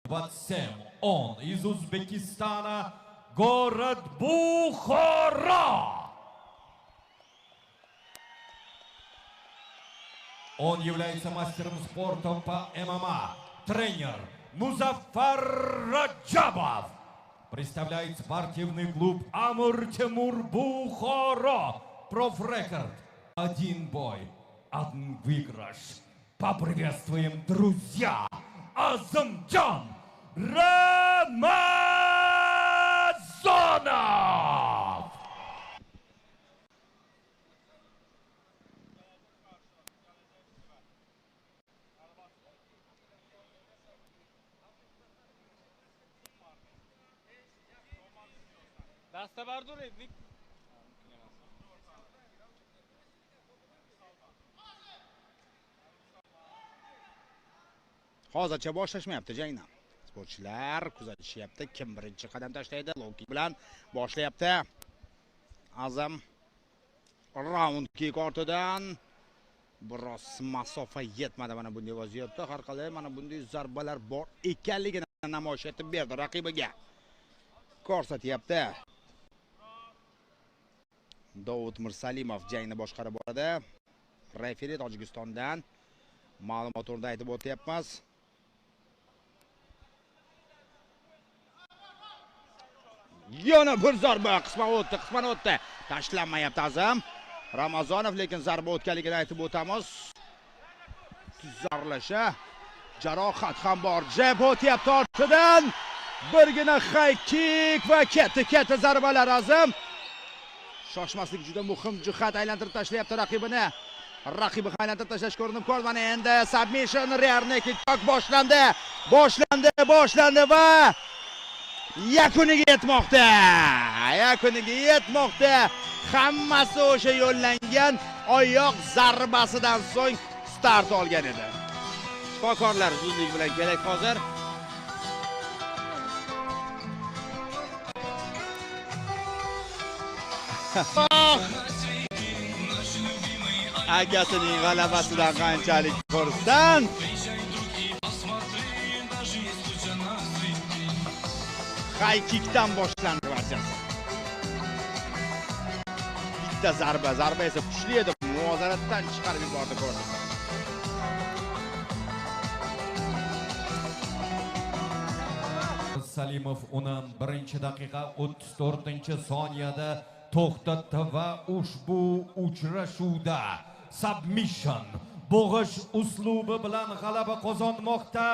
27 он из Узбекистана, город Бухара. Он является мастером спорта по ММА. Тренер Музафар Раджабов. Представляет спортивный клуб Амур Темур Бухара. Профрекорд. 1 бой, 1 выигрыш. Поприветствуем, друзья, Азамджан Рамазанов! Hozircha boshlashmayapti jangni. Sportchilar kuzatishyapti. Kim birinchi qadam tashlaydi? Low kick bilan boshlayapti. Azam round kick ortidan biroz masofa yetmadi mana bunday vaziyatda. Har qalay mana bunday zarbalar bor ekanligini namoyish etib berdi raqibiga. Ko'rsatyapti. Davud Mirsalimov jangni boshqarib boradi. Referi Tojikistondan ma'lumot o'rnida aytib o'tyapmiz. Yana bir zarba qisman o'tdi. Tashlanmayapti Azam Ramazonov, lekin zarba o'tganligini aytib o'tamiz. Zarlasha, jarohat ham bor. Jab o'tyapti ortidan. Birgina high kick va katta zarbalar Azam. Shoshmaslik juda muhim jihat, aylantirib tashlayapti raqibini. Raqibi aylantirib tashlashga urinib ko'rdi. Mana endi submission rear naked choke boshlandi va yakuniga yetmoqda. Hammasi o'sha yo'llangan oyoq zarbasidan so'ng start olgan edi. Shifokorlar zudlik bilan kerak hozir. Akasining g'alabasidan qanchalik xursand. High kickdan boshlandi barchasi. Bitta zarba esa kuchli edi. Muvozanatdan chiqarib yubordi ko'rdi. Salimov uni 1-daqiqa 34-soniyada to'xtatdi va ushbu uchrashuvda submission bo'g'ish uslubi bilan g'alaba qozonmoqda.